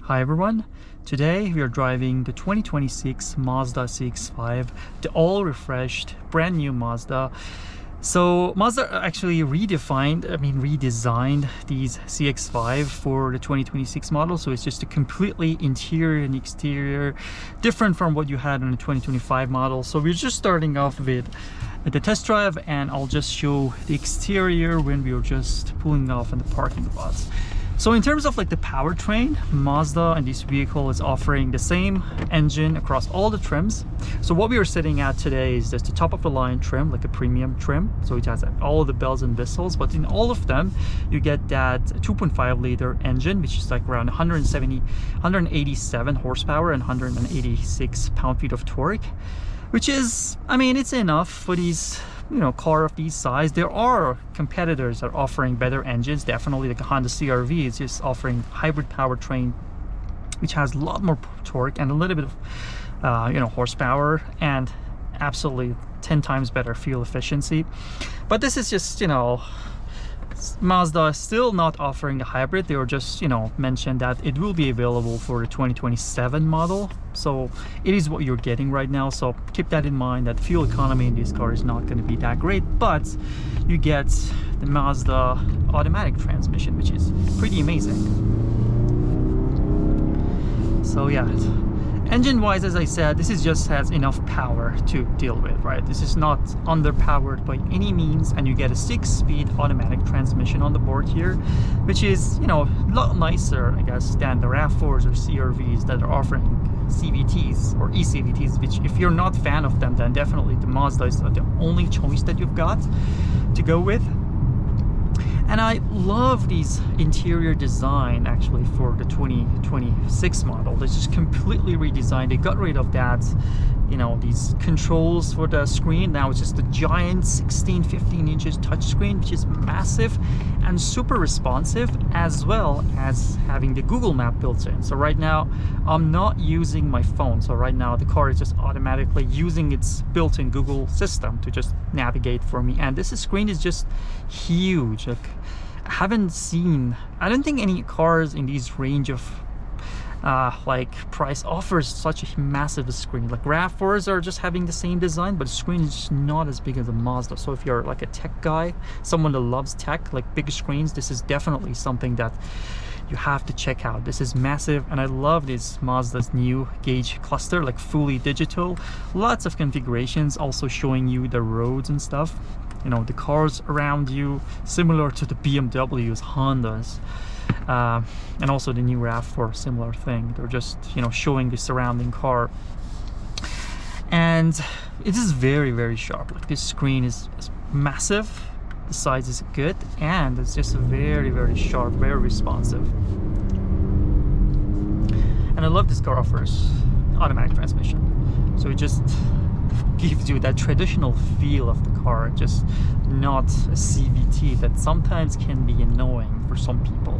Hi everyone, today we are driving the 2026 Mazda CX-5, the all refreshed brand new Mazda. So Mazda actually redesigned these CX-5 for the 2026 model. So it's just a completely interior and exterior different from what you had on the 2025 model. So we're just starting off with the test drive, and I'll just show the exterior when we were just pulling off in the parking lots. So in terms of like the powertrain, Mazda and this vehicle is offering the same engine across all the trims. So what we are sitting at today is just the top of the line trim, like a premium trim. So it has all the bells and whistles, but in all of them, you get that 2.5 liter engine, which is like around 187 horsepower and 186 pound-feet of torque, which is, I mean, it's enough for these, you know, car of these size. There are competitors that are offering better engines, definitely, like a Honda CR-V is just offering hybrid powertrain, which has a lot more torque and a little bit of horsepower, and absolutely 10 times better fuel efficiency. But this is just, you know, Mazda is still not offering a hybrid. They were just, you know, mentioned that it will be available for the 2027 model. So it is what you're getting right now. So keep that in mind, that fuel economy in this car is not going to be that great, but you get the Mazda automatic transmission, which is pretty amazing. So yeah, engine wise, as I said, this is just has enough power to deal with, right? This is not underpowered by any means, and you get a 6-speed automatic transmission on the board here, which is, you know, a lot nicer, I guess, than the Rav4s or CR-Vs that are offering CVTs or eCVTs, which if you're not a fan of them, then definitely the Mazda is the only choice that you've got to go with. And I love these interior design actually for the 2026 model. They just completely redesigned. They got rid of that, you know, these controls for the screen. Now it's just a giant 15 inches touchscreen, which is massive and super responsive, as well as having the Google Map built in. So right now I'm not using my phone. So right now the car is just automatically using its built-in Google system to just navigate for me. And this screen is just huge. Like, I don't think any cars in these range of like price offers such a massive screen. Like Rav4s are just having the same design, but the screen is just not as big as a Mazda. So if you're like a tech guy, someone that loves tech, like big screens, this is definitely something that you have to check out. This is massive, and I love this Mazda's new gauge cluster, like fully digital, lots of configurations, also showing you the roads and stuff, you know, the cars around you, similar to the BMWs, Hondas, and also the new Rav4, similar thing. They're just, you know, showing the surrounding car, and it is very, very sharp. Like, this screen is massive, the size is good, and it's just very, very sharp, very responsive. And I love this car offers automatic transmission, so it just gives you that traditional feel of the car, just not a CVT that sometimes can be annoying for some people.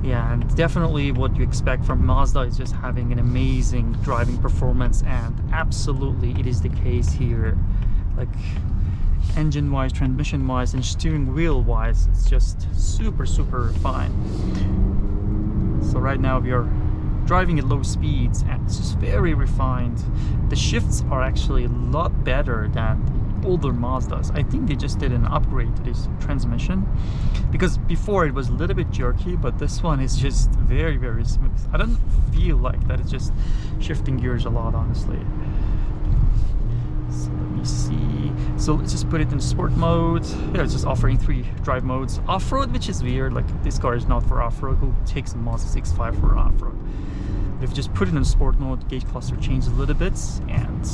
Yeah, and definitely what you expect from Mazda is just having an amazing driving performance, and absolutely it is the case here. Like, engine wise, transmission wise, and steering wheel wise, it's just super refined. So right now we are driving at low speeds, and it's just very refined. The shifts are actually a lot better than the older Mazdas. I think they just did an upgrade to this transmission, because before it was a little bit jerky, but this one is just very, very smooth. I don't feel like that it's just shifting gears a lot, honestly. So let me see. So let's just put it in sport mode. Yeah, it's just offering 3 drive modes. Off-road, which is weird. Like, this car is not for off-road. Who takes a Mazda CX-5 for off-road? If you just put it in sport mode, gauge cluster changes a little bit, and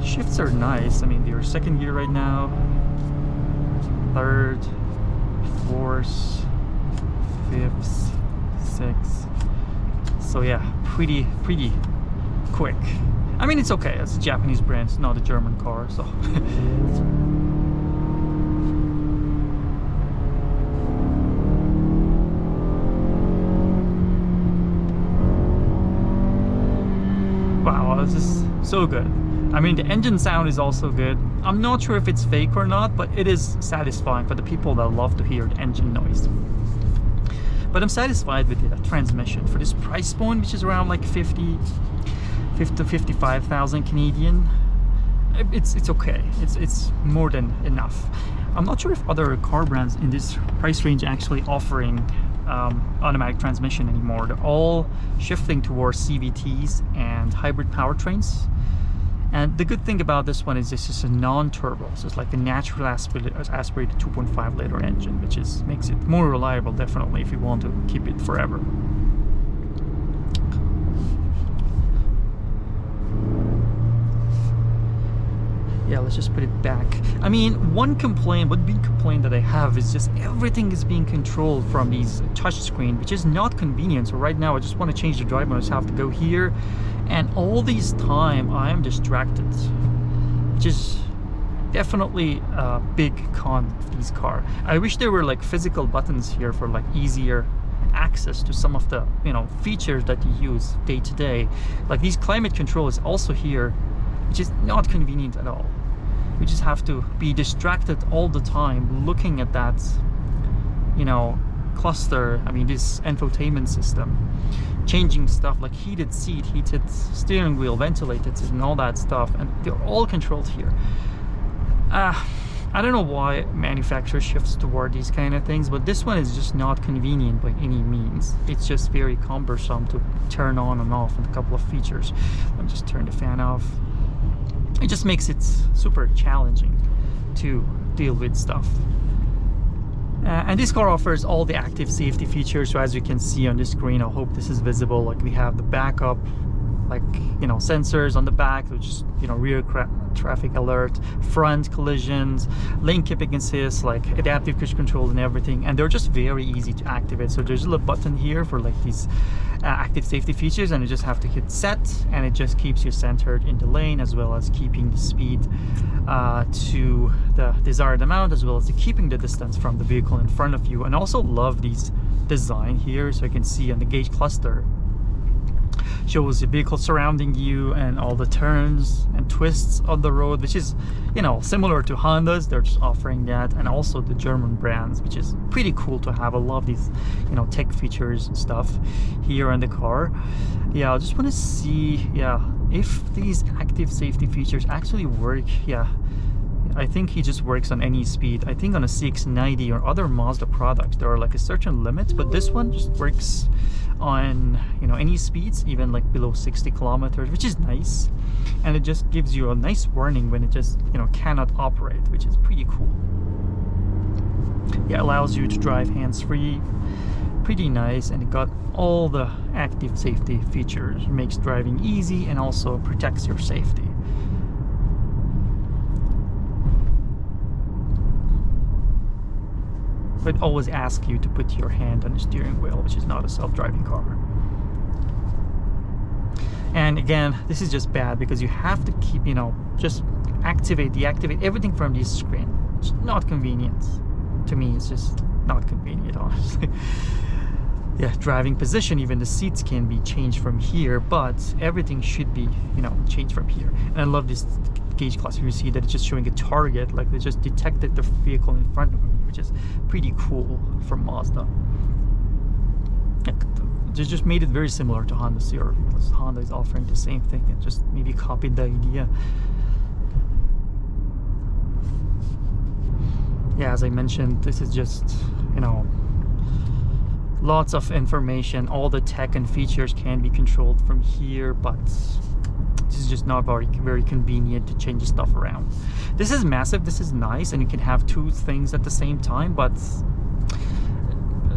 shifts are nice. I mean, they're second gear right now, third, fourth, fifth, sixth. So yeah, pretty quick. I mean, it's okay. It's a Japanese brand. It's not a German car, so. Wow, this is so good. I mean, the engine sound is also good. I'm not sure if it's fake or not, but it is satisfying for the people that love to hear the engine noise. But I'm satisfied with the transmission for this price point, which is around like 50 to 55,000 Canadian. It's okay. It's more than enough. I'm not sure if other car brands in this price range actually offering automatic transmission anymore. They're all shifting towards CVTs and hybrid powertrains. And the good thing about this one is this is a non-turbo, so it's like a natural aspirated 2.5 liter engine, which makes it more reliable, definitely, if you want to keep it forever. Yeah, let's just put it back. I mean, one big complaint that I have is just everything is being controlled from these touchscreen, which is not convenient. So right now I just want to change the drive mode. I just have to go here, and all this time I am distracted, which is definitely a big con of this car. I wish there were like physical buttons here for like easier access to some of the, you know, features that you use day to day. Like these climate control is also here, which is not convenient at all. We just have to be distracted all the time looking at that, you know, cluster. I mean, this infotainment system, changing stuff like heated seat, heated steering wheel, ventilated and all that stuff, and they're all controlled here. I don't know why manufacturer shifts toward these kind of things, but this one is just not convenient by any means. It's just very cumbersome to turn on and off with a couple of features. Let me just turn the fan off. It just makes it super challenging to deal with stuff. And this car offers all the active safety features. So as you can see on the screen, I hope this is visible. Like we have the backup, like, you know, sensors on the back, which is, you know, rear traffic alert, front collisions, lane keeping assist, like adaptive cruise control and everything. And they're just very easy to activate. So there's a little button here for like these active safety features, and you just have to hit set, and it just keeps you centered in the lane, as well as keeping the speed to the desired amount, as well as keeping the distance from the vehicle in front of you. And also love these design here, so you can see on the gauge cluster shows the vehicle surrounding you and all the turns and twists on the road, which is, you know, similar to Honda's. They're just offering that, and also the German brands, which is pretty cool to have. I love these, you know, tech features and stuff here in the car. Yeah, I just want to see, yeah, if these active safety features actually work. Yeah, I think he just works on any speed. I think on a CX-90 or other Mazda products there are like a certain limit, but this one just works on, you know, any speeds, even like below 60 kilometers, which is nice. And it just gives you a nice warning when it just, you know, cannot operate, which is pretty cool. Yeah, allows you to drive hands-free, pretty nice. And it got all the active safety features, makes driving easy and also protects your safety. But always ask you to put your hand on the steering wheel, which is not a self-driving car. And again, this is just bad because you have to keep, you know, just deactivate everything from this screen. It's not convenient. To me, it's just not convenient, honestly. Yeah, driving position, even the seats can be changed from here, but everything should be, you know, changed from here. And I love this gauge cluster. You see that it's just showing a target, like they just detected the vehicle in front of me, which is pretty cool from Mazda. They just made it very similar to Honda CR, because Honda is offering the same thing and just maybe copied the idea. Yeah, as I mentioned, this is just, you know, lots of information. All the tech and features can be controlled from here, but this is just not very convenient to change stuff around. This is massive, this is nice, and you can have two things at the same time, but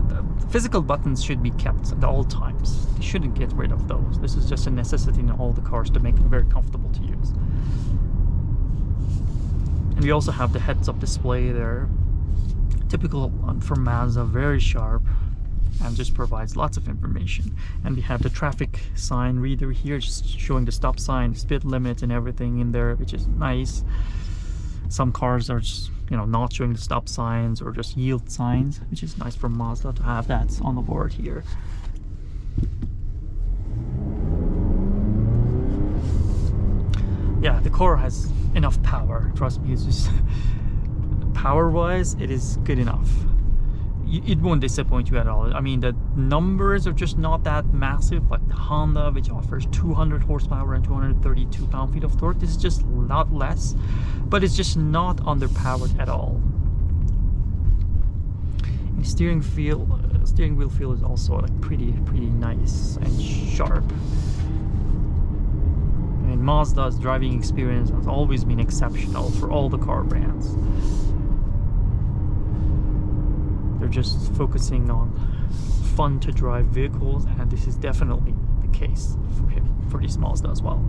the physical buttons should be kept at all times. You shouldn't get rid of those. This is just a necessity in all the cars to make them very comfortable to use. And we also have the heads-up display there. Typical for Mazda, very sharp, and just provides lots of information. And we have the traffic sign reader here, just showing the stop sign, speed limit and everything in there, which is nice. Some cars are just, you know, not showing the stop signs or just yield signs, which is nice for Mazda to have that on the board here. car has enough power. Trust me, it's just power wise it is good enough. It won't disappoint you at all. I mean, the numbers are just not that massive, like the Honda, which offers 200 horsepower and 232 pound-feet of torque. This is just a lot less, but it's just not underpowered at all. And steering wheel feel is also like pretty nice and sharp. And Mazda's driving experience has always been exceptional for all the car brands. They're just focusing on fun to drive vehicles, and this is definitely the case for this Mazda as well.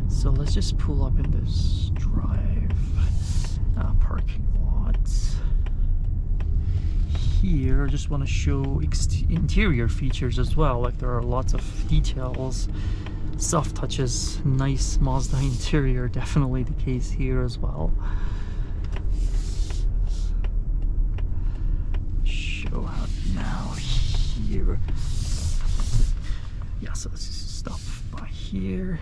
So let's just pull up in this drive parking lot. Here I just want to show interior features as well. Like there are lots of details, soft touches, nice Mazda interior, definitely the case here as well. Show out now here. Yeah, so let's just stop by here.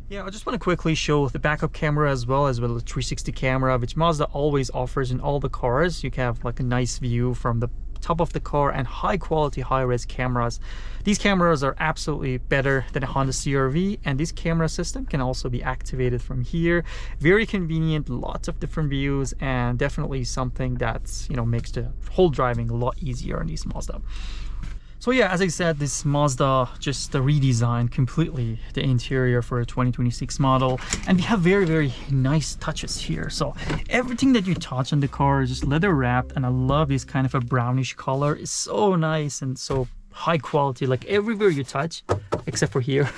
Yeah, I just want to quickly show the backup camera as well as the 360 camera, which Mazda always offers in all the cars. You can have like a nice view from the top of the car and high quality, high-res cameras. These cameras are absolutely better than a Honda CR-V, and this camera system can also be activated from here. Very convenient, lots of different views, and definitely something that's, you know, makes the whole driving a lot easier on these Mazda. So yeah, as I said, this Mazda just redesigned completely the interior for a 2026 model, and we have very nice touches here. So everything that you touch on the car is just leather wrapped, and I love this kind of a brownish color. It's so nice and so high quality, like everywhere you touch except for here.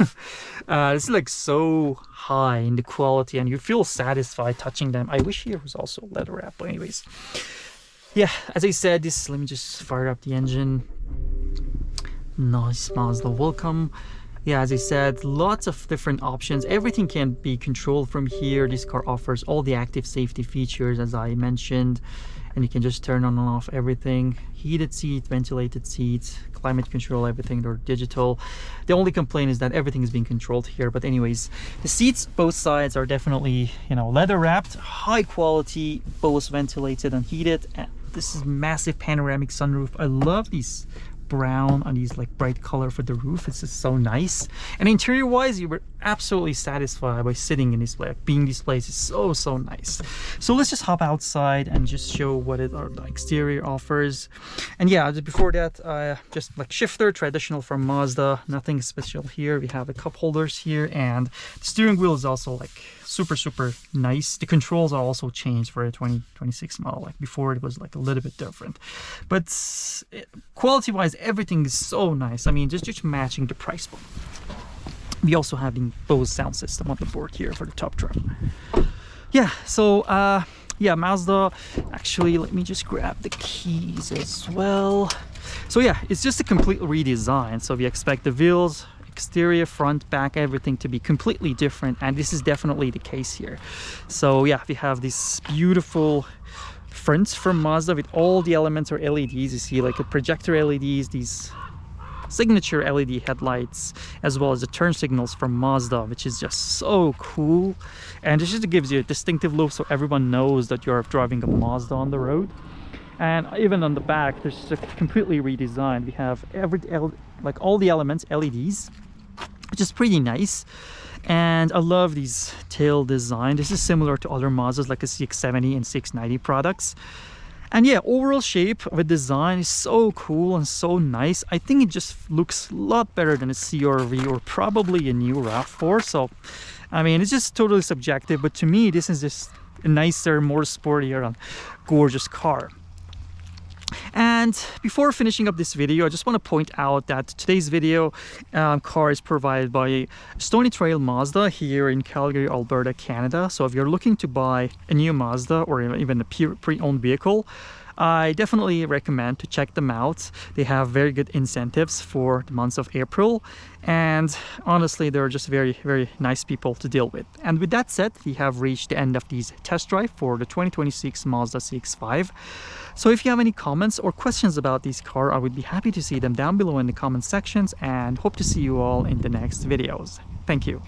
It's like so high in the quality, and you feel satisfied touching them. I wish here was also leather wrap, but anyways, yeah, as I said, this, let me just fire up the engine. Nice Mazda, welcome. Yeah, as I said, lots of different options. Everything can be controlled from here. This car offers all the active safety features as I mentioned, and you can just turn on and off everything. Heated seats, ventilated seats, climate control, everything, they're digital. The only complaint is that everything is being controlled here, but anyways, the seats both sides are definitely, you know, leather wrapped, high quality, both ventilated and heated. And this is massive panoramic sunroof. I love these brown on these like bright color for the roof. It's just so nice, and interior wise you were absolutely satisfied by sitting in this place. Being this place is so nice. So let's just hop outside and just show what the exterior offers. And yeah, before that, just like shifter, traditional from Mazda, nothing special here. We have the cup holders here, and the steering wheel is also like super nice. The controls are also changed for a 2026 model. Like before it was like a little bit different, but quality wise everything is so nice. I mean, just matching the price point. We also have the Bose sound system on the board here for the top drum. Yeah, so yeah, Mazda, actually let me just grab the keys as well. So yeah, it's just a complete redesign. So we expect the wheels, exterior, front, back, everything to be completely different, and this is definitely the case here. So yeah, we have this beautiful fronts from Mazda with all the elements or LEDs. You see like a projector LEDs, these signature LED headlights, as well as the turn signals from Mazda, which is just so cool. And this just gives you a distinctive look so everyone knows that you're driving a Mazda on the road. And even on the back, there's just a completely redesigned. We have like all the elements LEDs, which is pretty nice. And I love these tail design. This is similar to other Mazdas like a CX-70 and CX-90 products. And yeah, overall shape of the design is so cool and so nice. I think it just looks a lot better than a CR-V or probably a new Rav4. So I mean, it's just totally subjective, but to me this is just a nicer, more sportier and gorgeous car. And before finishing up this video, I just want to point out that today's video car is provided by Stoney Trail Mazda here in Calgary, Alberta, Canada. So if you're looking to buy a new Mazda or even a pre-owned vehicle, I definitely recommend to check them out. They have very good incentives for the months of April, and honestly they're just very, very nice people to deal with. And with that said, we have reached the end of this test drive for the 2026 Mazda CX-5. So if you have any comments or questions about this car, I would be happy to see them down below in the comment sections, and hope to see you all in the next videos. Thank you.